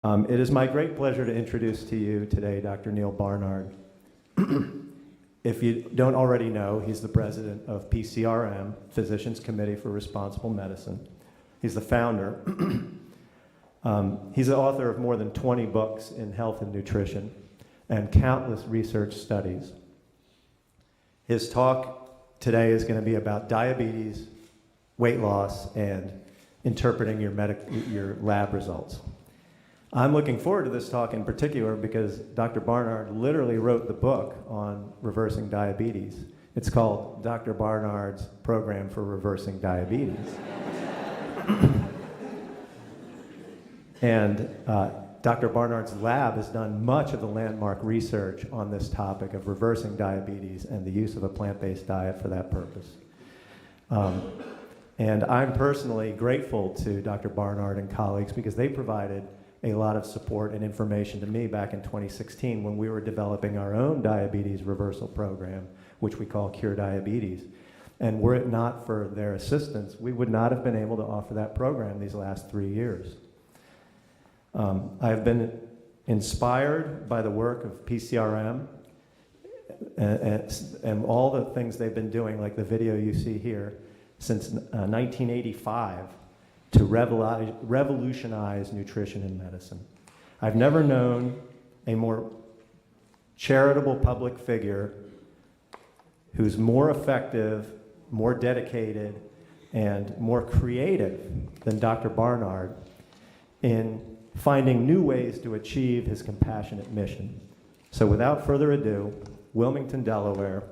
It is my great pleasure to introduce to you today Dr. Neal Barnard. If you don't already know, he's the president of PCRM, Physicians Committee for Responsible Medicine. He's the founder. He's the author of more than 20 books in health and nutrition and countless research studies. His talk today is going to be about diabetes, weight loss, and interpreting your lab results. I'm looking forward to this talk in particular because Dr. Barnard literally wrote the book on reversing diabetes. It's called Dr. Barnard's Program for Reversing Diabetes. And Dr. Barnard's lab has done much of the landmark research on this topic of reversing diabetes and the use of a plant-based diet for that purpose. And I'm personally grateful to Dr. Barnard and colleagues because they provided a lot of support and information to me back in 2016 when we were developing our own diabetes reversal program, which we call Cure Diabetes. And were it not for their assistance, we would not have been able to offer that program these last 3 years. I've been inspired by the work of PCRM and all the things they've been doing, like the video you see here, since 1985 to revolutionize nutrition in medicine. I've never known a more charitable public figure who's more effective, more dedicated, and more creative than Dr. Barnard in finding new ways to achieve his compassionate mission. So without further ado, Wilmington, Delaware,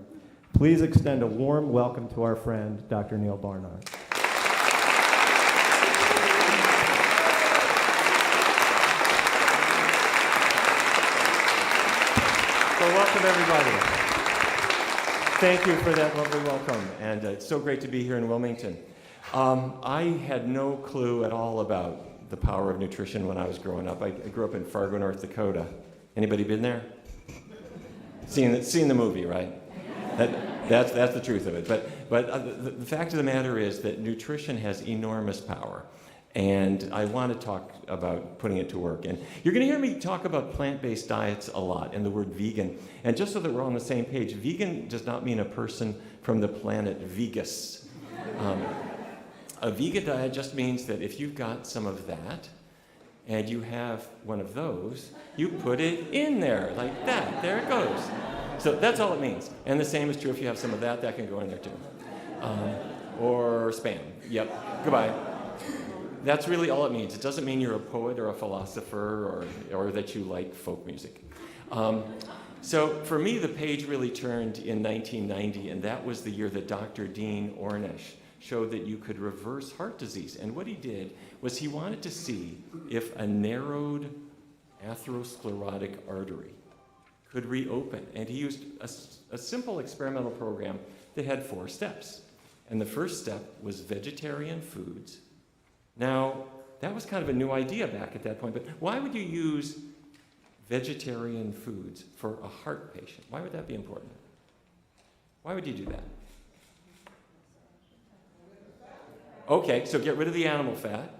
please extend a warm welcome to our friend, Dr. Neal Barnard. So welcome, everybody. Thank you for that lovely welcome, and it's so great to be here in Wilmington. I had no clue at all about the power of nutrition when I was growing up. I grew up in Fargo, North Dakota. Anybody been there? Seen the movie, right? That's the truth of it. But the fact of the matter is that nutrition has enormous power. And I want to talk about putting it to work. And you're going to hear me talk about plant-based diets a lot and the word vegan. And just so that we're on the same page, vegan does not mean a person from the planet Vegas. A vegan diet just means that if you've got some of that and you have one of those, you put it in there like that. There it goes. So that's all it means. And the same is true if you have some of that, that can go in there too. Or spam. Yep. Goodbye. That's really all it means. It doesn't mean you're a poet or a philosopher or that you like folk music. So for me, the page really turned in 1990, and that was the year that Dr. Dean Ornish showed that you could reverse heart disease. And what he did was he wanted to see if a narrowed atherosclerotic artery could reopen. And he used a simple experimental program that had 4 steps. And the first step was vegetarian foods. Now, that was kind of a new idea back at that point, but why would you use vegetarian foods for a heart patient? Why would that be important? Why would you do that? Okay, so get rid of the animal fat.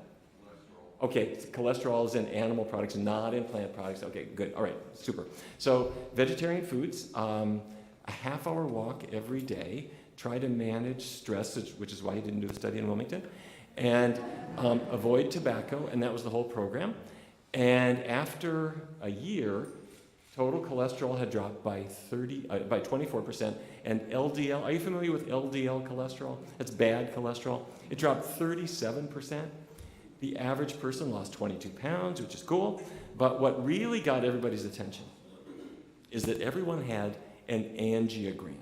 Okay, cholesterol is in animal products, not in plant products. Okay, good. All right, super. So vegetarian foods, a half-hour walk every day. Try to manage stress, which is why he didn't do the study in Wilmington. And avoid tobacco, and that was the whole program. And after a year, total cholesterol had dropped by 24%, and LDL, are you familiar with LDL cholesterol? That's bad cholesterol. It dropped 37%. The average person lost 22 pounds, which is cool, but what really got everybody's attention is that everyone had an angiogram.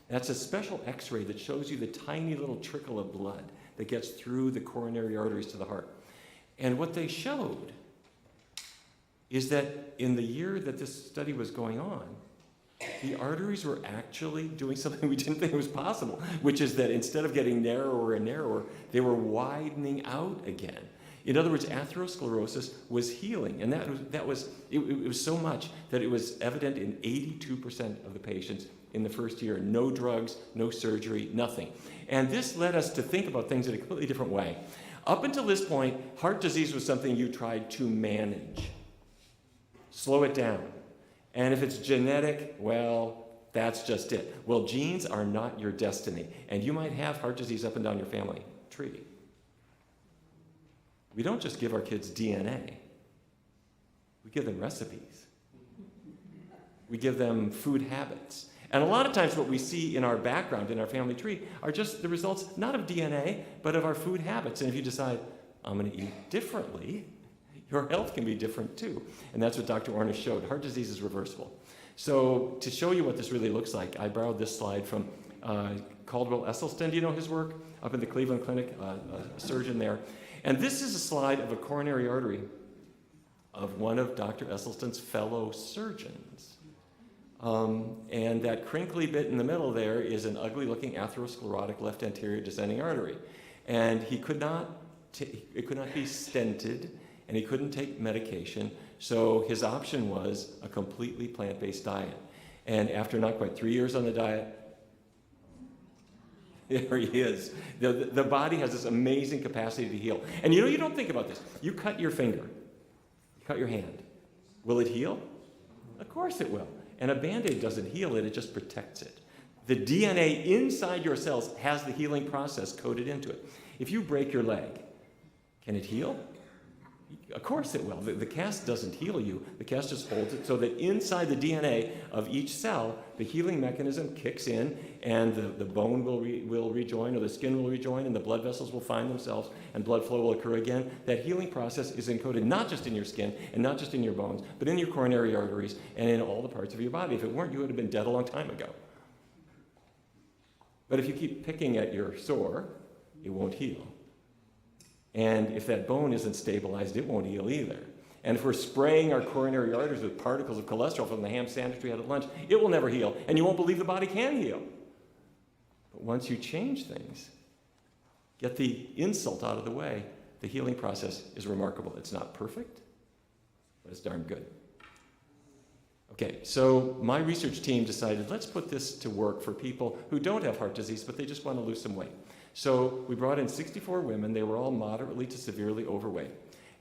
That's a special x-ray that shows you the tiny little trickle of blood that gets through the coronary arteries to the heart. And what they showed is that in the year that this study was going on, the arteries were actually doing something we didn't think was possible, which is that instead of getting narrower and narrower, they were widening out again. In other words, atherosclerosis was healing, and it was so much that it was evident in 82% of the patients in the first year. No drugs, no surgery, nothing. And this led us to think about things in a completely different way. Up until this point, heart disease was something you tried to manage. Slow it down. And if it's genetic, well, that's just it. Well, genes are not your destiny, and you might have heart disease up and down your family tree. We don't just give our kids DNA. We give them recipes. We give them food habits. And a lot of times what we see in our background, in our family tree, are just the results, not of DNA, but of our food habits. And if you decide, I'm going to eat differently, your health can be different too. And that's what Dr. Ornish showed. Heart disease is reversible. So to show you what this really looks like, I borrowed this slide from Caldwell Esselstyn. Do you know his work? Up in the Cleveland Clinic, a surgeon there. And this is a slide of a coronary artery of one of Dr. Esselstyn's fellow surgeons. And that crinkly bit in the middle there is an ugly-looking atherosclerotic left anterior descending artery. And it could not be stented, and he couldn't take medication, so his option was a completely plant-based diet. And after not quite 3 years on the diet, there he is. The body has this amazing capacity to heal. And you don't think about this. You cut your finger, you cut your hand. Will it heal? Of course it will. And a Band-Aid doesn't heal it, it just protects it. The DNA inside your cells has the healing process coded into it. If you break your leg, can it heal? Of course it will. The cast doesn't heal you. The cast just holds it so that inside the DNA of each cell, the healing mechanism kicks in, and the bone will rejoin, or the skin will rejoin, and the blood vessels will find themselves, and blood flow will occur again. That healing process is encoded not just in your skin and not just in your bones, but in your coronary arteries and in all the parts of your body. If it weren't, you would have been dead a long time ago. But if you keep picking at your sore, it won't heal. And if that bone isn't stabilized, it won't heal either. And if we're spraying our coronary arteries with particles of cholesterol from the ham sandwich we had at lunch, it will never heal. And you won't believe the body can heal. But once you change things, get the insult out of the way, the healing process is remarkable. It's not perfect, but it's darn good. Okay, so my research team decided, let's put this to work for people who don't have heart disease, but they just want to lose some weight. So we brought in 64 women. They were all moderately to severely overweight.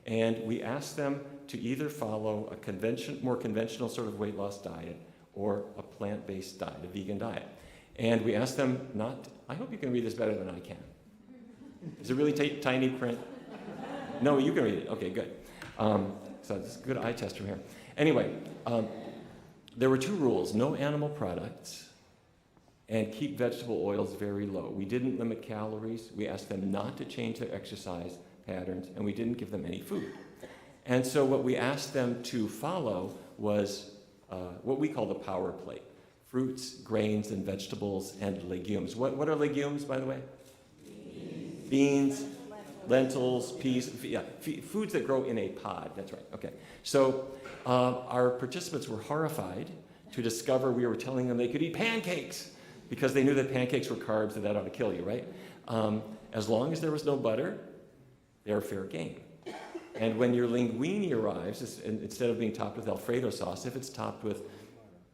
And we asked them to either follow a more conventional sort of weight loss diet or a plant-based diet, a vegan diet. And we asked them I hope you can read this better than I can. Is it really tiny print? No, you can read it. Okay, good. So this is a good eye test from here. Anyway, there were 2 rules: no animal products, and keep vegetable oils very low. We didn't limit calories. We asked them not to change their exercise patterns, and we didn't give them any food. And so what we asked them to follow was what we call the power plate: fruits, grains, and vegetables, and legumes. What are legumes, by the way? Beans, lentils, peas, foods that grow in a pod. That's right, okay. So our participants were horrified to discover we were telling them they could eat pancakes, because they knew that pancakes were carbs and that ought to kill you, right? As long as there was no butter, they're fair game. And when your linguine arrives, instead of being topped with Alfredo sauce, if it's topped with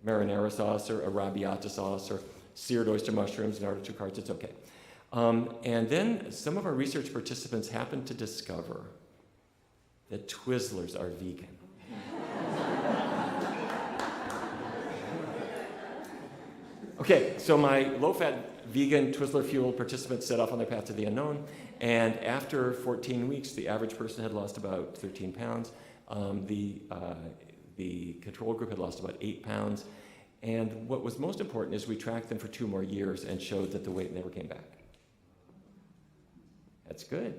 marinara sauce or arrabbiata sauce or seared oyster mushrooms and artichoke hearts, it's okay. And then some of our research participants happened to discover that Twizzlers are vegan. Okay, so my low-fat vegan Twizzler-fueled participants set off on their path to the unknown, and after 14 weeks, the average person had lost about 13 pounds. The control group had lost about 8 pounds, and what was most important is we tracked them for 2 more years and showed that the weight never came back. That's good.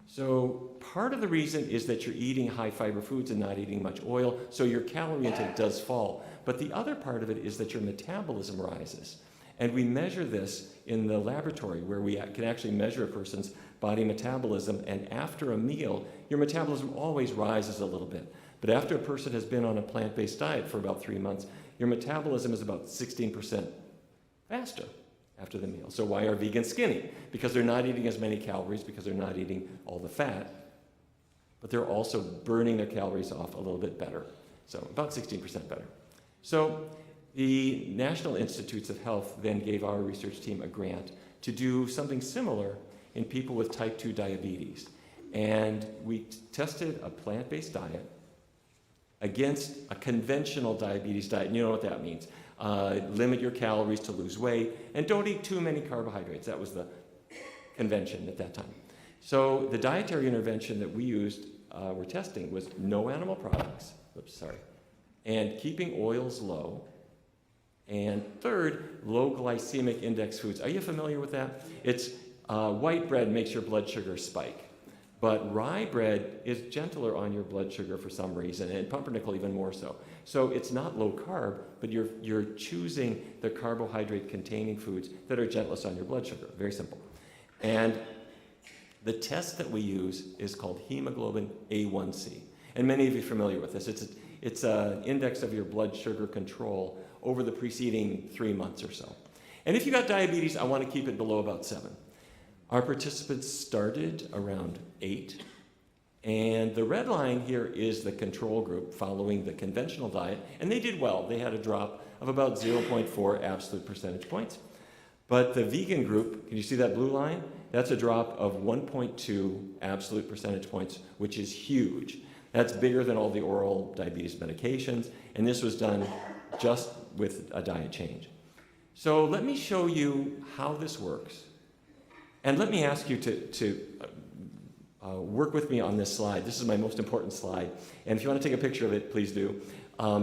So part of the reason is that you're eating high-fiber foods and not eating much oil, so your calorie intake does fall. But the other part of it is that your metabolism rises. And we measure this in the laboratory, where we can actually measure a person's body metabolism, and after a meal, your metabolism always rises a little bit. But after a person has been on a plant-based diet for about 3 months, your metabolism is about 16% faster after the meal. So why are vegans skinny? Because they're not eating as many calories, because they're not eating all the fat, but they're also burning their calories off a little bit better. So about 16% better. So the National Institutes of Health then gave our research team a grant to do something similar in people with type 2 diabetes. And we tested a plant-based diet against a conventional diabetes diet. And you know what that means. Limit your calories to lose weight, and don't eat too many carbohydrates. That was the convention at that time. So the dietary intervention that we used, we're testing, was no animal products, and keeping oils low, and third, low glycemic index foods. Are you familiar with that? It's white bread makes your blood sugar spike. But rye bread is gentler on your blood sugar for some reason, and pumpernickel even more so. So it's not low carb, but you're choosing the carbohydrate-containing foods that are gentlest on your blood sugar. Very simple. And the test that we use is called hemoglobin A1C. And many of you are familiar with this. It's an index of your blood sugar control over the preceding 3 months or so. And if you got diabetes, I want to keep it below about 7. Our participants started around 8, and the red line here is the control group following the conventional diet, and they did well. They had a drop of about 0.4 absolute percentage points. But the vegan group, can you see that blue line? That's a drop of 1.2 absolute percentage points, which is huge. That's bigger than all the oral diabetes medications, and this was done just with a diet change. So let me show you how this works. And let me ask you to work with me on this slide. This is my most important slide. And if you want to take a picture of it, please do,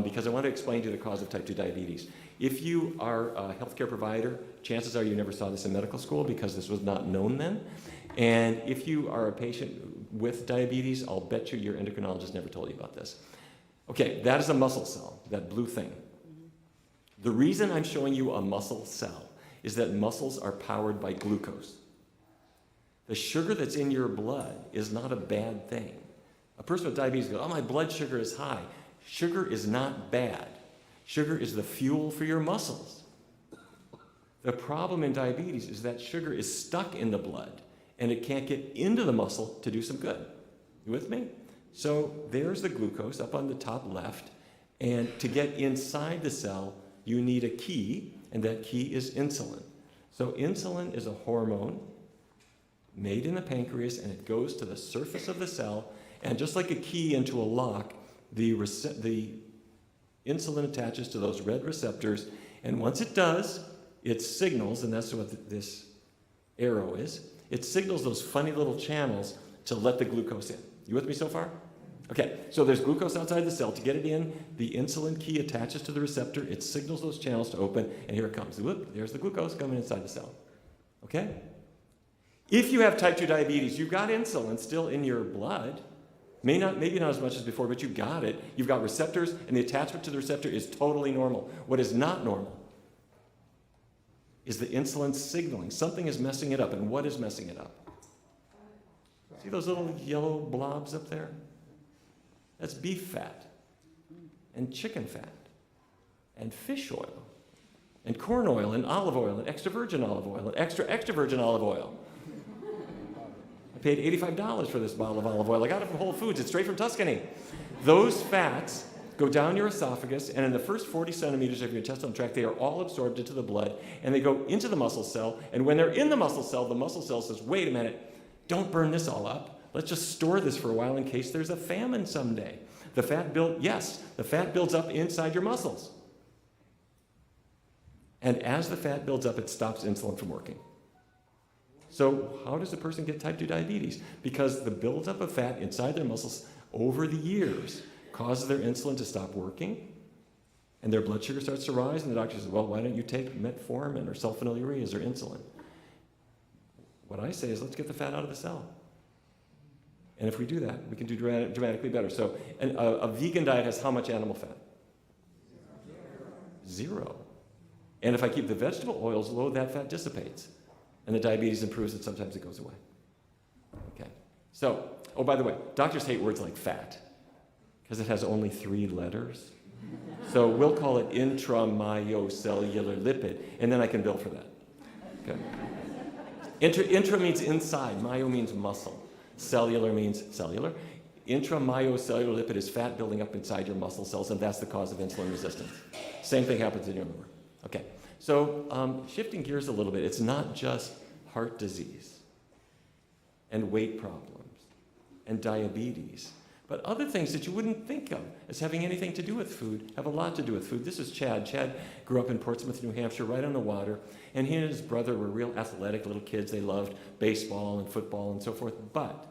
because I want to explain to you the cause of type 2 diabetes. If you are a healthcare provider, chances are you never saw this in medical school because this was not known then. And if you are a patient with diabetes, I'll bet you your endocrinologist never told you about this. Okay, that is a muscle cell, that blue thing. The reason I'm showing you a muscle cell is that muscles are powered by glucose. The sugar that's in your blood is not a bad thing. A person with diabetes goes, oh, my blood sugar is high. Sugar is not bad. Sugar is the fuel for your muscles. The problem in diabetes is that sugar is stuck in the blood, and it can't get into the muscle to do some good. You with me? So there's the glucose up on the top left, and to get inside the cell, you need a key, and that key is insulin. So insulin is a hormone made in the pancreas, and it goes to the surface of the cell, and just like a key into a lock, the insulin attaches to those red receptors, and once it does, it signals, and that's what this arrow is, it signals those funny little channels to let the glucose in. You with me so far? Okay, so there's glucose outside the cell. To get it in, the insulin key attaches to the receptor, it signals those channels to open, and here it comes. Whoop, there's the glucose coming inside the cell. Okay? If you have type 2 diabetes, you've got insulin still in your blood. Maybe not as much as before, but you've got it. You've got receptors, and the attachment to the receptor is totally normal. What is not normal is the insulin signaling. Something is messing it up, and what is messing it up? See those little yellow blobs up there? That's beef fat, and chicken fat, and fish oil, and corn oil, and olive oil, and extra virgin olive oil, and extra virgin olive oil. I paid $85 for this bottle of olive oil. I got it from Whole Foods. It's straight from Tuscany. Those fats go down your esophagus, and in the first 40 centimeters of your intestinal tract, they are all absorbed into the blood, and they go into the muscle cell, and when they're in the muscle cell says, wait a minute, don't burn this all up. Let's just store this for a while in case there's a famine someday. The fat builds up inside your muscles. And as the fat builds up, it stops insulin from working. So how does a person get type 2 diabetes? Because the buildup of fat inside their muscles over the years causes their insulin to stop working, and their blood sugar starts to rise, and the doctor says, well, why don't you take metformin or sulfonylureas or insulin? What I say is, let's get the fat out of the cell. And if we do that, we can do dramatically better. So a vegan diet has how much animal fat? 0. And if I keep the vegetable oils low, that fat dissipates. And the diabetes improves, and sometimes it goes away. Okay. So, oh, by the way, doctors hate words like fat because it has only 3 letters. So we'll call it intramyocellular lipid, and then I can bill for that. Okay. Intra means inside. Myo means muscle. Cellular means cellular. Intramyocellular lipid is fat building up inside your muscle cells, and that's the cause of insulin resistance. Same thing happens in your liver. Okay, so shifting gears a little bit, it's not just heart disease and weight problems and diabetes, But other things that you wouldn't think of as having anything to do with food have a lot to do with food. This is Chad. Chad grew up in Portsmouth, New Hampshire, right on the water. And he and his brother were real athletic little kids. They loved baseball and football and so forth. But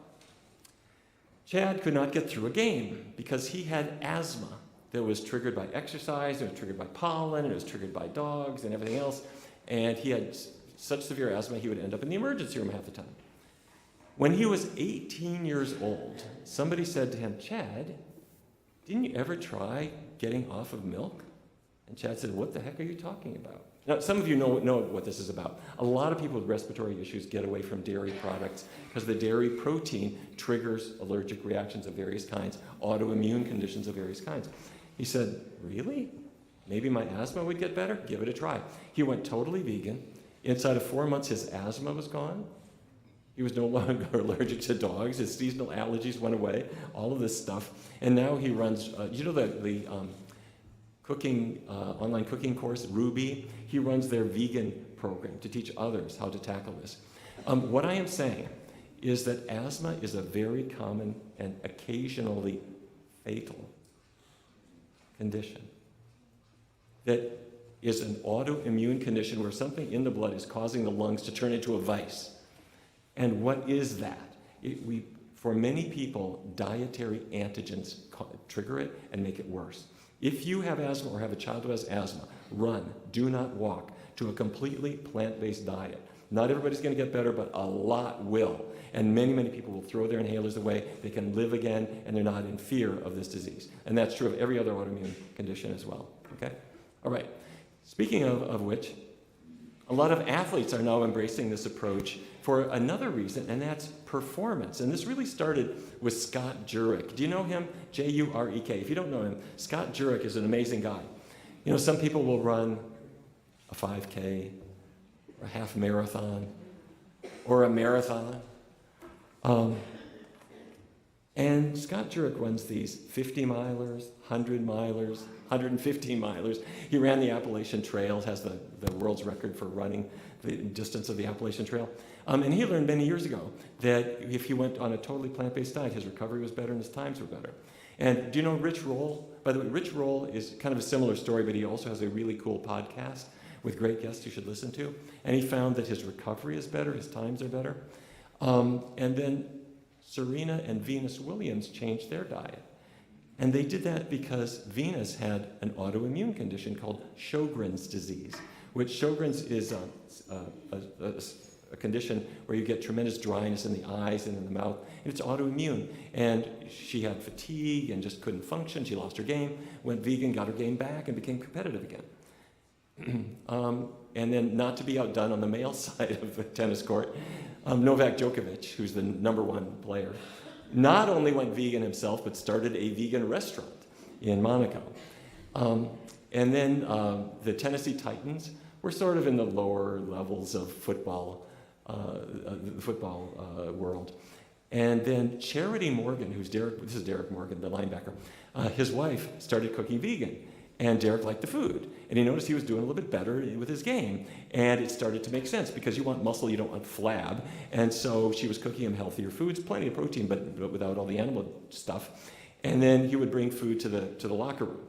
Chad could not get through a game because he had asthma that was triggered by exercise, it was triggered by pollen, it was triggered by dogs and everything else. And he had such severe asthma, he would end up in the emergency room half the time. When he was 18 years old, somebody said to him, Chad, didn't you ever try getting off of milk? And Chad said, what the heck are you talking about? Now, some of you know what this is about. A lot of people with respiratory issues get away from dairy products because the dairy protein triggers allergic reactions of various kinds, autoimmune conditions of various kinds. He said, really? Maybe my asthma would get better? Give it a try. He went totally vegan. Inside of 4 months, his asthma was gone. He was no longer allergic to dogs. His seasonal allergies went away, all of this stuff. And now he runs, the cooking, online cooking course, Ruby? He runs their vegan program to teach others how to tackle this. What I am saying is that asthma is a very common and occasionally fatal condition that is an autoimmune condition where something in the blood is causing the lungs to turn into a vice. And what is that? For many people, dietary antigens trigger it and make it worse. If you have asthma or have a child who has asthma, run, do not walk, to a completely plant-based diet. Not everybody's going to get better, but a lot will. And many, many people will throw their inhalers away. They can live again, and they're not in fear of this disease. And that's true of every other autoimmune condition as well. Okay? All right. Speaking of which, a lot of athletes are now embracing this approach for another reason, and that's performance. And this really started with Scott Jurek. Do you know him? J-U-R-E-K. If you don't know him, Scott Jurek is an amazing guy. You know, some people will run a 5K, or a half marathon, or a marathon. And Scott Jurek runs these 50 milers, 100 milers, 115 milers. He ran the Appalachian Trail, has the world's record for running the distance of the Appalachian Trail. And he learned many years ago that if he went on a totally plant-based diet, his recovery was better and his times were better. And do you know Rich Roll? By the way, Rich Roll is kind of a similar story, but he also has a really cool podcast with great guests you should listen to. And he found that his recovery is better, his times are better. And then Serena and Venus Williams changed their diet. And they did that because Venus had an autoimmune condition called Sjogren's disease, which Sjogren's is a condition where you get tremendous dryness in the eyes and in the mouth, and it's autoimmune. And she had fatigue and just couldn't function. She lost her game, went vegan, got her game back, and became competitive again. And then, not to be outdone on the male side of the tennis court, Novak Djokovic, who's the #1 player, not only went vegan himself, but started a vegan restaurant in Monaco. And then the Tennessee Titans were sort of in the lower levels of football, the football world. And then Charity Morgan, this is Derek Morgan, the linebacker, his wife started cooking vegan. And Derek liked the food. And he noticed he was doing a little bit better with his game. And it started to make sense because you want muscle, you don't want flab. And so she was cooking him healthier foods, plenty of protein, but without all the animal stuff. And then he would bring food to the locker room.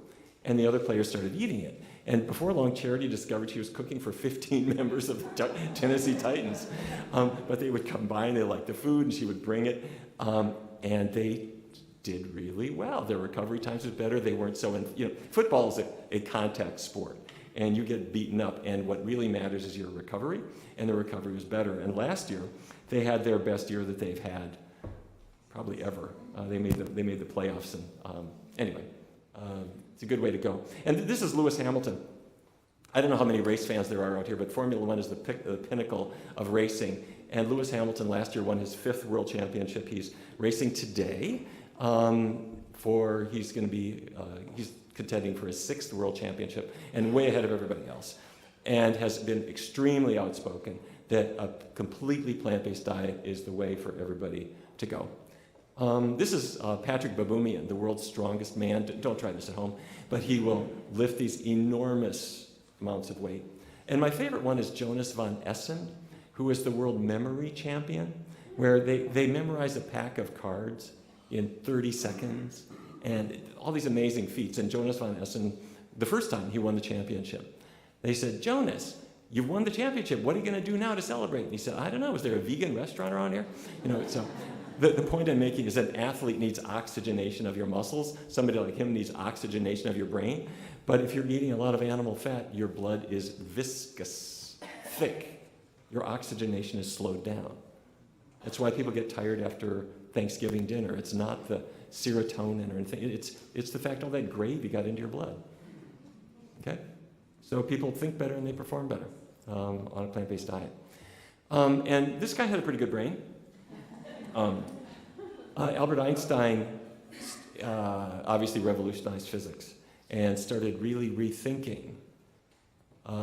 And the other players started eating it. And before long, Charity discovered she was cooking for 15 members of the Tennessee Titans. But they would come by and they liked the food, and she would bring it. And they did really well. Their recovery times was better. They weren't so, football is a contact sport, and you get beaten up, and what really matters is your recovery, and the recovery was better. And last year, they had their best year that they've had probably ever. They made the playoffs, and anyway, it's a good way to go. And this is Lewis Hamilton. I don't know how many race fans there are out here, but Formula One is the pinnacle of racing. And Lewis Hamilton last year won his 5th world championship. He's racing today. He's contending for his 6th world championship and way ahead of everybody else, and has been extremely outspoken that a completely plant-based diet is the way for everybody to go. This is Patrick Baboumian, the world's strongest man. Don't try this at home, but he will lift these enormous amounts of weight. And my favorite one is Jonas von Essen, who is the world memory champion, where they memorize a pack of cards in 30 seconds, and all these amazing feats. And Jonas von Essen, the first time he won the championship, they said, Jonas, you won the championship. What are you going to do now to celebrate? And he said, I don't know. Is there a vegan restaurant around here? So the point I'm making is that an athlete needs oxygenation of your muscles. Somebody like him needs oxygenation of your brain. But if you're eating a lot of animal fat, your blood is viscous, thick. Your oxygenation is slowed down. That's why people get tired after Thanksgiving dinner. It's not the serotonin or anything. It's the fact all that gravy got into your blood. Okay? So people think better and they perform better on a plant-based diet. And this guy had a pretty good brain. Albert Einstein obviously revolutionized physics and started really rethinking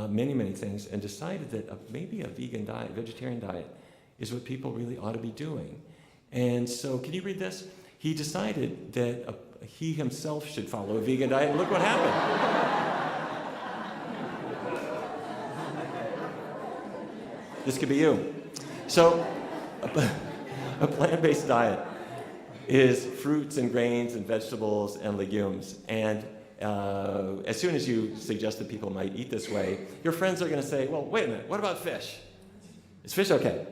many, many things and decided that maybe a vegan diet, vegetarian diet, is what people really ought to be doing. And so, can you read this? He decided that he himself should follow a vegan diet, and look what happened. This could be you. So, a plant-based diet is fruits and grains and vegetables and legumes. And as soon as you suggest that people might eat this way, your friends are going to say, well, wait a minute, what about fish? Is fish okay?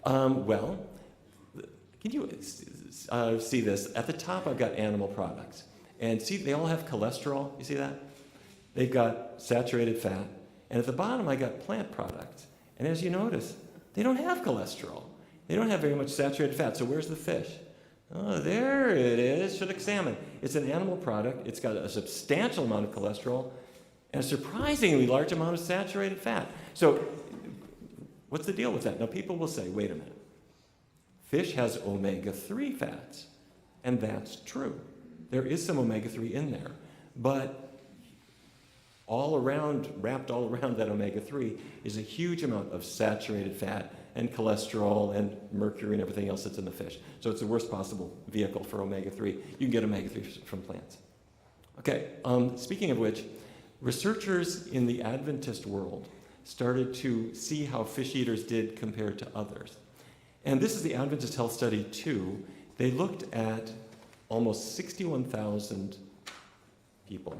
Well, can you see this? At the top, I've got animal products. And see, they all have cholesterol. You see that? They've got saturated fat. And at the bottom, I got plant products. And as you notice, they don't have cholesterol. They don't have very much saturated fat. So where's the fish? Oh, there it is. Shipwreck salmon. It's an animal product. It's got a substantial amount of cholesterol and a surprisingly large amount of saturated fat. So what's the deal with that? Now, people will say, wait a minute. Fish has omega-3 fats, and that's true. There is some omega-3 in there, but wrapped all around that omega-3 is a huge amount of saturated fat and cholesterol and mercury and everything else that's in the fish. So it's the worst possible vehicle for omega-3. You can get omega-3 from plants. Okay, speaking of which, researchers in the Adventist world started to see how fish eaters did compared to others. And this is the Adventist Health Study 2. They looked at almost 61,000 people,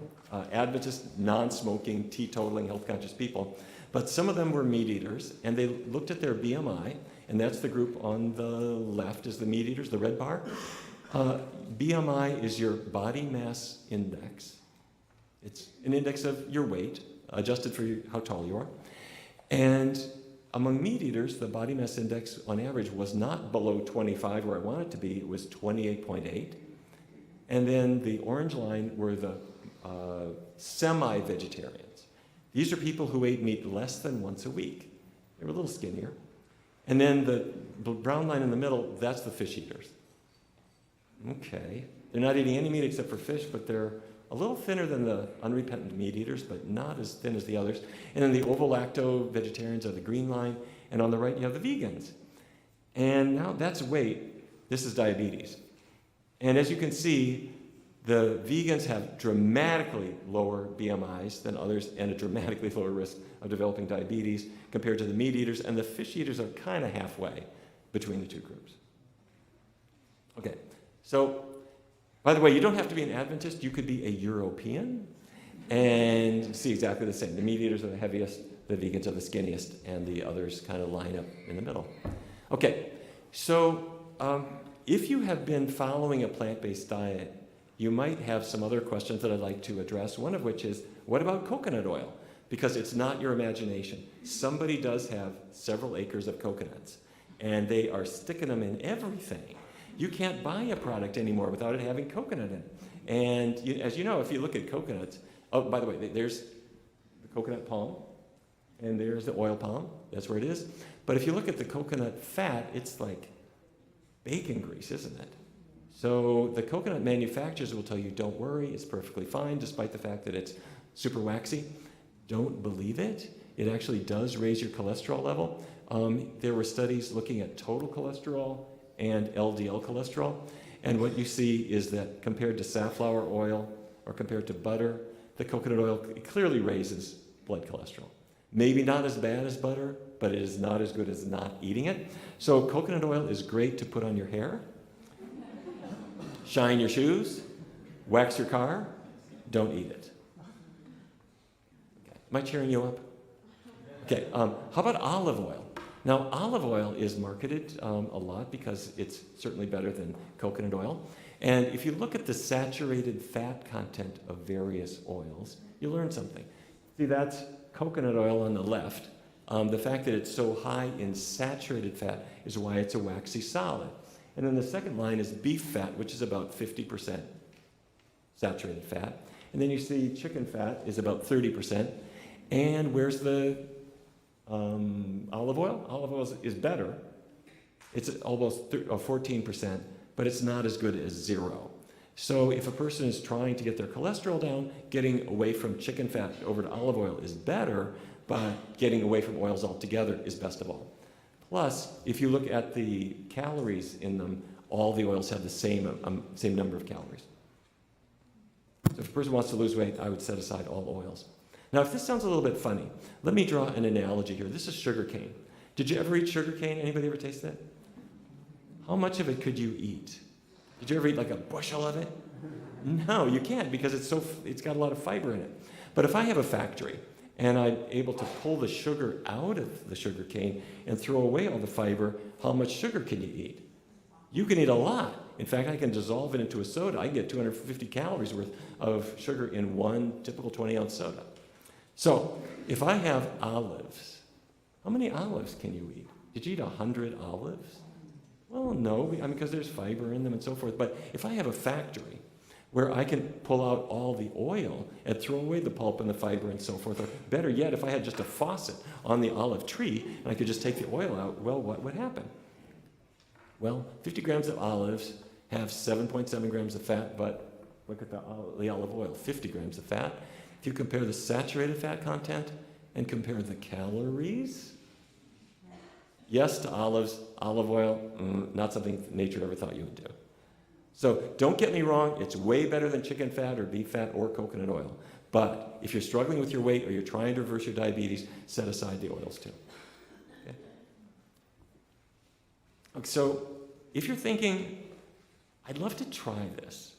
Adventist, non-smoking, teetotaling, health-conscious people. But some of them were meat eaters, and they looked at their BMI, and that's the group on the left is the meat eaters, the red bar. BMI is your body mass index. It's an index of your weight, adjusted for how tall you are. And among meat eaters, the body mass index on average was not below 25 where I want it to be, it was 28.8. And then the orange line were the semi-vegetarians. These are people who ate meat less than once a week. They were a little skinnier. And then the brown line in the middle, that's the fish eaters. Okay. They're not eating any meat except for fish, but they're a little thinner than the unrepentant meat eaters, but not as thin as the others. And then the ovo-lacto vegetarians are the green line. And on the right, you have the vegans. And now that's weight. This is diabetes. And as you can see, the vegans have dramatically lower BMIs than others and a dramatically lower risk of developing diabetes compared to the meat eaters, and the fish eaters are kind of halfway between the two groups. Okay, so by the way, you don't have to be an Adventist. You could be a European and see exactly the same. The meat eaters are the heaviest, the vegans are the skinniest, and the others kind of line up in the middle. Okay, so if you have been following a plant-based diet, you might have some other questions that I'd like to address, one of which is, what about coconut oil? Because it's not your imagination. Somebody does have several acres of coconuts, and they are sticking them in everything. You can't buy a product anymore without it having coconut in it. And as you know, if you look at coconuts, oh, by the way, there's the coconut palm, and there's the oil palm. That's where it is. But if you look at the coconut fat, it's like bacon grease, isn't it? So the coconut manufacturers will tell you, don't worry, it's perfectly fine, despite the fact that it's super waxy. Don't believe it. It actually does raise your cholesterol level. There were studies looking at total cholesterol and LDL cholesterol. And what you see is that compared to safflower oil or compared to butter, the coconut oil clearly raises blood cholesterol. Maybe not as bad as butter, but it is not as good as not eating it. So coconut oil is great to put on your hair. Shine your shoes, wax your car, don't eat it. Okay. Am I cheering you up? Okay, how about olive oil? Now, olive oil is marketed a lot because it's certainly better than coconut oil. And if you look at the saturated fat content of various oils, you learn something. See, that's coconut oil on the left. The fact that it's so high in saturated fat is why it's a waxy solid. And then the second line is beef fat, which is about 50% saturated fat. And then you see chicken fat is about 30%. And where's the olive oil? Olive oil is better. It's almost 14%, but it's not as good as zero. So if a person is trying to get their cholesterol down, getting away from chicken fat over to olive oil is better, but getting away from oils altogether is best of all. Plus, if you look at the calories in them, all the oils have the same number of calories. So if a person wants to lose weight, I would set aside all oils. Now, if this sounds a little bit funny, let me draw an analogy here. This is sugar cane. Did you ever eat sugar cane? Anybody ever taste that? How much of it could you eat? Did you ever eat like a bushel of it? No, you can't because it's got a lot of fiber in it. But if I have a factory and I'm able to pull the sugar out of the sugar cane and throw away all the fiber, how much sugar can you eat? You can eat a lot. In fact, I can dissolve it into a soda. I can get 250 calories worth of sugar in one typical 20-ounce soda. So if I have olives, how many olives can you eat? Did you eat 100 olives? Well, no, because there's fiber in them and so forth. But if I have a factory where I can pull out all the oil and throw away the pulp and the fiber and so forth, or better yet, if I had just a faucet on the olive tree and I could just take the oil out, well, what would happen? Well, 50 grams of olives have 7.7 grams of fat, but look at the olive oil, 50 grams of fat. If you compare the saturated fat content and compare the calories, yes to olives, olive oil, not something nature ever thought you would do. So don't get me wrong, it's way better than chicken fat or beef fat or coconut oil. But if you're struggling with your weight or you're trying to reverse your diabetes, set aside the oils too. Okay? So if you're thinking, I'd love to try this,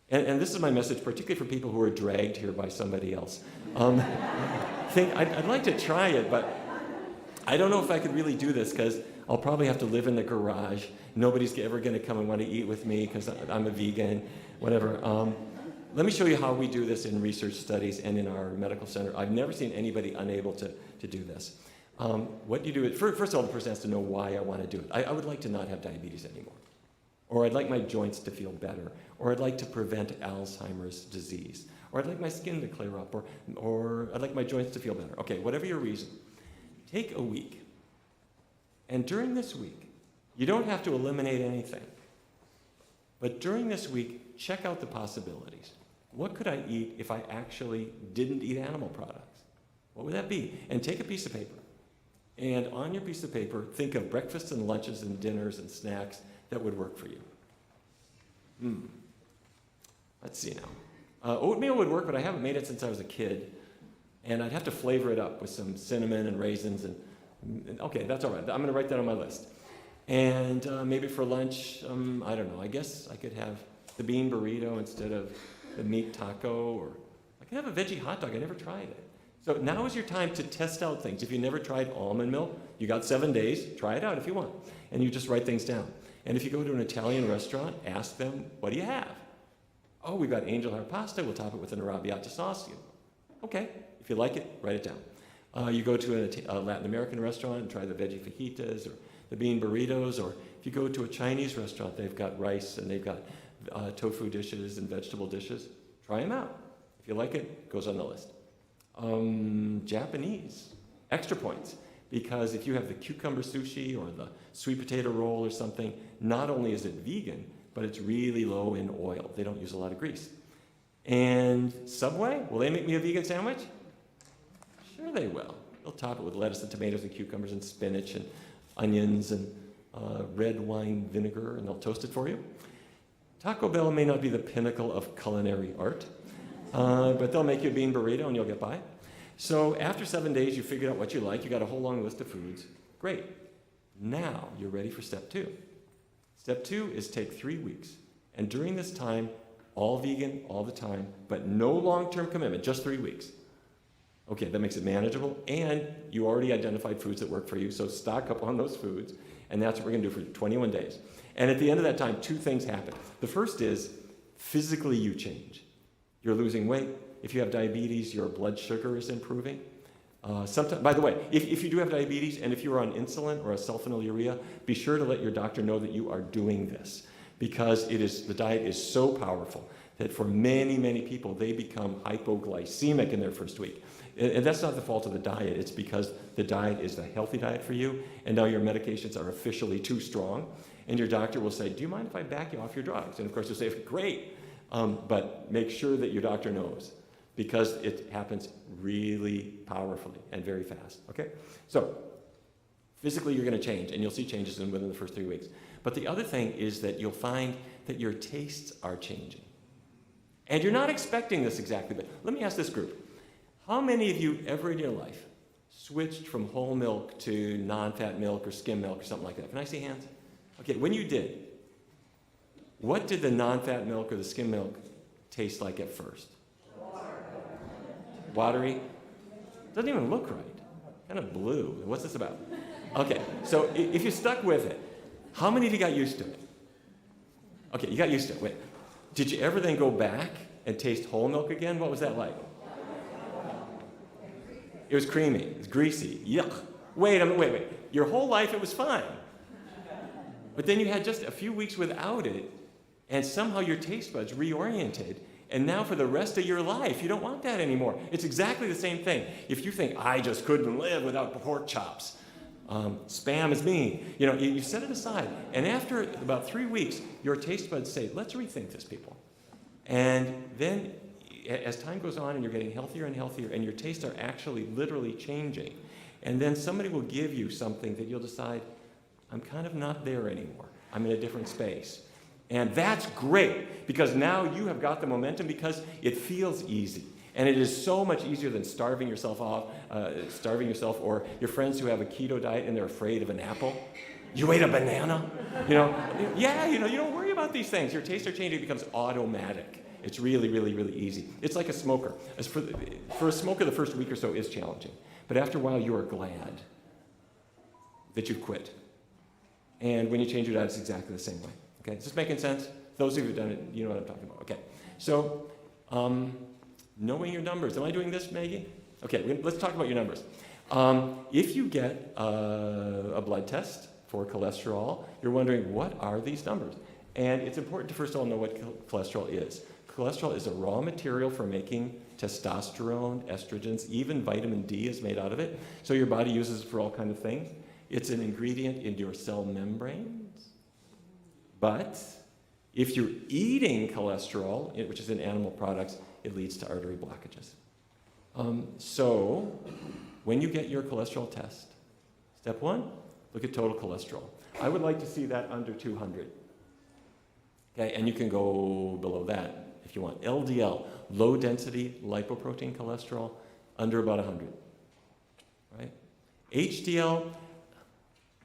and this is my message, particularly for people who are dragged here by somebody else. I'd like to try it, but I don't know if I could really do this because I'll probably have to live in the garage. Nobody's ever going to come and want to eat with me because I'm a vegan, whatever. Let me show you how we do this in research studies and in our medical center. I've never seen anybody unable to do this. What you do is, first of all, the person has to know why I want to do it. I would like to not have diabetes anymore. Or I'd like my joints to feel better. Or I'd like to prevent Alzheimer's disease. Or I'd like my skin to clear up. Or I'd like my joints to feel better. Okay, whatever your reason. Take a week. And during this week, you don't have to eliminate anything. But during this week, check out the possibilities. What could I eat if I actually didn't eat animal products? What would that be? And take a piece of paper. And on your piece of paper, think of breakfasts and lunches and dinners and snacks that would work for you. Let's see now. Oatmeal would work, but I haven't made it since I was a kid. And I'd have to flavor it up with some cinnamon and raisins. And okay, that's all right. I'm going to write that on my list. And maybe for lunch, I don't know. I guess I could have the bean burrito instead of the meat taco. Or I could have a veggie hot dog. I never tried it. So now is your time to test out things. If you never tried almond milk, you got 7 days. Try it out if you want. And you just write things down. And if you go to an Italian restaurant, ask them, what do you have? Oh, we've got angel hair pasta. We'll top it with an arrabbiata sauce. Okay. If you like it, write it down. You go to a Latin American restaurant and try the veggie fajitas or the bean burritos. Or if you go to a Chinese restaurant, they've got rice and they've got tofu dishes and vegetable dishes. Try them out. If you like it, it goes on the list. Japanese, extra points. Because if you have the cucumber sushi or the sweet potato roll or something, not only is it vegan, but it's really low in oil. They don't use a lot of grease. And Subway, will they make me a vegan sandwich? Sure they will. They'll top it with lettuce and tomatoes and cucumbers and spinach and onions and red wine vinegar, and they'll toast it for you. Taco Bell may not be the pinnacle of culinary art, but they'll make you a bean burrito and you'll get by. So after 7 days, you figured out what you like. You got a whole long list of foods. Great. Now you're ready for step 2. Step 2 is take 3 weeks And during this time, all vegan, all the time, but no long-term commitment, just 3 weeks. Okay, that makes it manageable, and you already identified foods that work for you, so stock up on those foods, and that's what we're gonna do for 21 days. And at the end of that time, 2 things happen. The first is, physically you change. You're losing weight. If you have diabetes, your blood sugar is improving. By the way, if you do have diabetes, and if you're on insulin or a sulfonylurea, be sure to let your doctor know that you are doing this, because the diet is so powerful that for many, many people, they become hypoglycemic in their first week. And that's not the fault of the diet. It's because the diet is the healthy diet for you, and now your medications are officially too strong. And your doctor will say, do you mind if I back you off your drugs? And of course, you'll say, great, but make sure that your doctor knows, because it happens really powerfully and very fast, okay? So, physically you're gonna change, and you'll see changes within the first 3 weeks. But the other thing is that you'll find that your tastes are changing. And you're not expecting this exactly, but let me ask this group. How many of you ever in your life switched from whole milk to non-fat milk or skim milk or something like that? Can I see hands? Okay, when you did, what did the non-fat milk or the skim milk taste like at first? Watery? Doesn't even look right. Kind of blue. What's this about? Okay, so if you stuck with it, how many of you got used to it? Okay, you got used to it. Wait, did you ever then go back and taste whole milk again? What was that like? It was creamy. It was greasy. Yuck. Wait. Your whole life it was fine. But then you had just a few weeks without it, and somehow your taste buds reoriented, and now for the rest of your life, you don't want that anymore. It's exactly the same thing. If you think, I just couldn't live without pork chops, spam is me, you set it aside. And after about 3 weeks, your taste buds say, let's rethink this, people. And then as time goes on and you're getting healthier and healthier, and your tastes are actually literally changing, and then somebody will give you something that you'll decide, I'm kind of not there anymore. I'm in a different space. And that's great, because now you have got the momentum, because it feels easy. And it is so much easier than starving yourself, or your friends who have a keto diet and they're afraid of an apple. You ate a banana? You don't worry about these things. Your tastes are changing. It becomes automatic. It's really, really, really easy. It's like a smoker. For a smoker, the first week or so is challenging. But after a while, you are glad that you've quit. And when you change your diet, it's exactly the same way. Okay, is this making sense? Those of you who've done it, you know what I'm talking about. Okay, so knowing your numbers. Am I doing this, Maggie? Okay, let's talk about your numbers. If you get a blood test for cholesterol, you're wondering, what are these numbers? And it's important to first of all know what cholesterol is. Cholesterol is a raw material for making testosterone, estrogens, even vitamin D is made out of it. So your body uses it for all kinds of things. It's an ingredient in your cell membranes. But if you're eating cholesterol, which is in animal products, it leads to artery blockages. So when you get your cholesterol test, step 1, look at total cholesterol. I would like to see that under 200. Okay, and you can go below that if you want. LDL, low density lipoprotein cholesterol, under about 100. Right? HDL,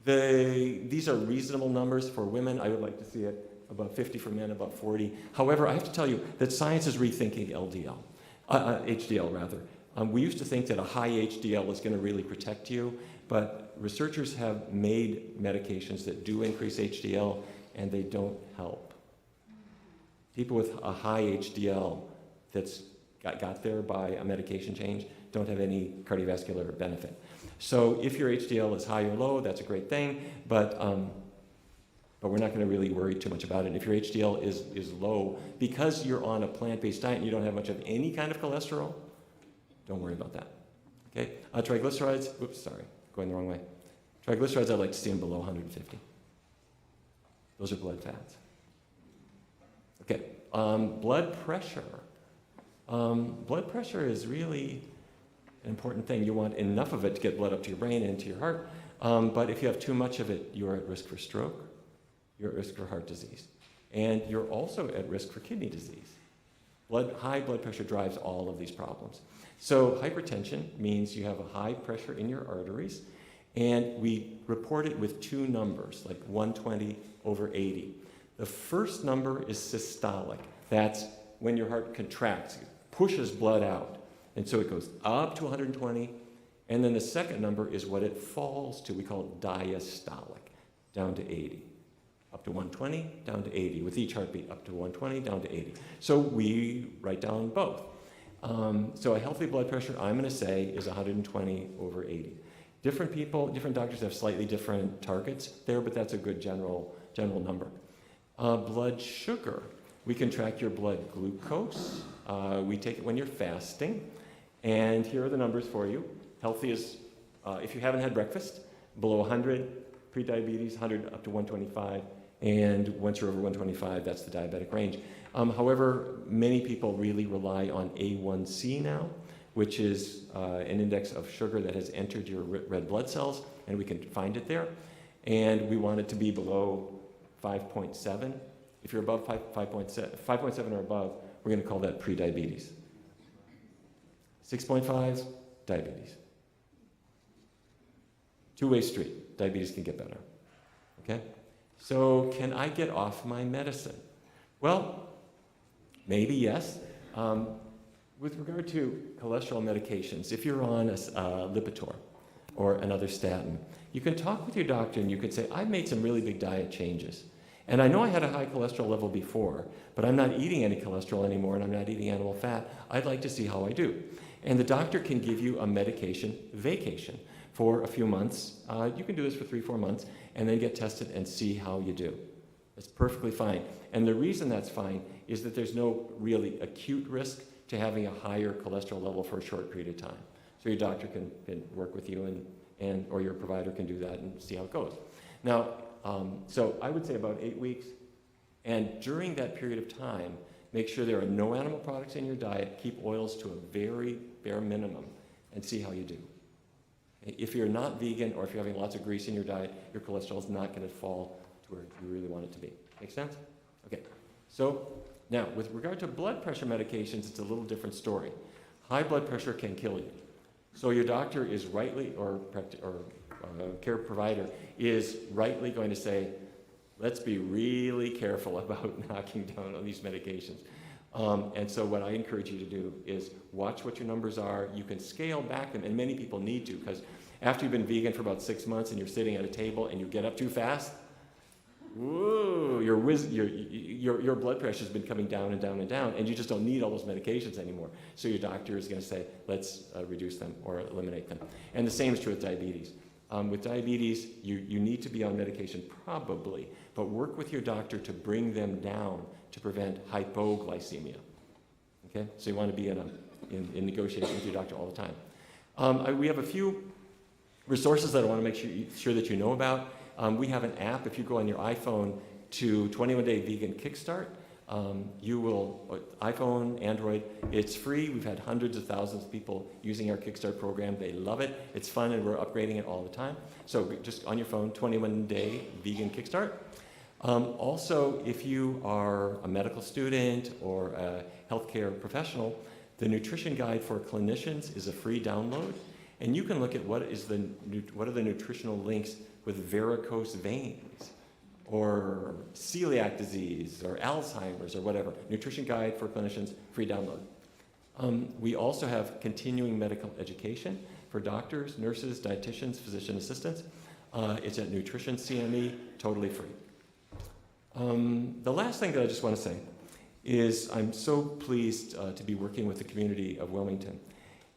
these are reasonable numbers for women. I would like to see it about 50 for men, about 40. However, I have to tell you that science is rethinking HDL rather. We used to think that a high HDL is going to really protect you, but researchers have made medications that do increase HDL, and they don't help. People with a high HDL that's got there by a medication change don't have any cardiovascular benefit. So if your HDL is high or low, that's a great thing, but we're not going to really worry too much about it. If your HDL is low, because you're on a plant-based diet and you don't have much of any kind of cholesterol, don't worry about that. Okay? Triglycerides, going the wrong way. Triglycerides, I'd like to see them below 150. Those are blood fats. Okay, blood pressure. Blood pressure is really an important thing. You want enough of it to get blood up to your brain and to your heart, but if you have too much of it, you're at risk for stroke, you're at risk for heart disease, and you're also at risk for kidney disease. High blood pressure drives all of these problems. So hypertension means you have a high pressure in your arteries, and we report it with 2 numbers, like 120/80. The first number is systolic. That's when your heart contracts, it pushes blood out. And so it goes up to 120, and then the second number is what it falls to. We call it diastolic, down to 80. Up to 120, down to 80. With each heartbeat, up to 120, down to 80. So we write down both. So a healthy blood pressure, I'm going to say, is 120 over 80. Different people, different doctors have slightly different targets there, but that's a good general number. Blood sugar. We can track your blood glucose. We take it when you're fasting. And here are the numbers for you. Healthy is, if you haven't had breakfast, below 100, pre-diabetes, 100 up to 125. And once you're over 125, that's the diabetic range. However, many people really rely on A1C now, which is an index of sugar that has entered your red blood cells, and we can find it there. And we want it to be below 5.7. If you're above 5.7 or above, we're going to call that pre-diabetes. 6.5, diabetes. Two-way street. Diabetes can get better. Okay? So can I get off my medicine? Well, maybe yes. With regard to cholesterol medications, if you're on a Lipitor or another statin, you can talk with your doctor and you can say, I've made some really big diet changes. And I know I had a high cholesterol level before, but I'm not eating any cholesterol anymore and I'm not eating animal fat. I'd like to see how I do. And the doctor can give you a medication vacation for a few months. You can do this for 3-4 months and then get tested and see how you do. It's perfectly fine. And the reason that's fine is that there's no really acute risk to having a higher cholesterol level for a short period of time. So your doctor can work with you or your provider can do that and see how it goes. Now, so I would say about 8 weeks. And during that period of time, make sure there are no animal products in your diet. Keep oils to a very bare minimum and see how you do. If you're not vegan or if you're having lots of grease in your diet, your cholesterol is not going to fall to where you really want it to be. Make sense? Okay. So now, with regard to blood pressure medications, it's a little different story. High blood pressure can kill you. So your doctor is rightly, or care provider is rightly going to say, let's be really careful about knocking down on these medications. And so what I encourage you to do is watch what your numbers are. You can scale back them, and many people need to, because after you've been vegan for about 6 months and you're sitting at a table and you get up too fast, whoa, your blood pressure has been coming down and down and down, and you just don't need all those medications anymore. So your doctor is going to say, let's reduce them or eliminate them. And the same is true with diabetes. With diabetes, you need to be on medication probably, but work with your doctor to bring them down to prevent hypoglycemia. Okay, so you want to be in negotiation with your doctor all the time. We have a few resources that I want to make sure that you know about. We have an app. If you go on your iPhone to 21-Day Vegan Kickstart, you will, iPhone, Android, it's free. We've had hundreds of thousands of people using our Kickstart program. They love it. It's fun, and we're upgrading it all the time. So just on your phone, 21-Day Vegan Kickstart. Also, if you are a medical student or a healthcare professional, the Nutrition Guide for Clinicians is a free download, and you can look at what are the nutritional links with varicose veins, or celiac disease, or Alzheimer's, or whatever. Nutrition Guide for Clinicians, free download. We also have continuing medical education for doctors, nurses, dietitians, physician assistants. It's at Nutrition CME, totally free. The last thing that I just want to say is I'm so pleased to be working with the community of Wilmington,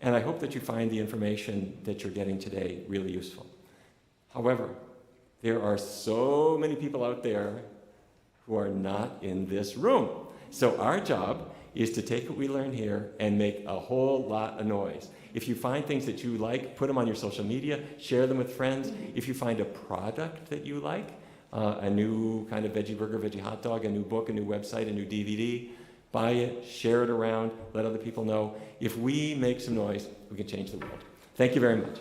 and I hope that you find the information that you're getting today really useful. However, there are so many people out there who are not in this room. So our job is to take what we learn here and make a whole lot of noise. If you find things that you like, put them on your social media, share them with friends. If you find a product that you like, a new kind of veggie burger, veggie hot dog, a new book, a new website, a new DVD, buy it, share it around, let other people know. If we make some noise, we can change the world. Thank you very much.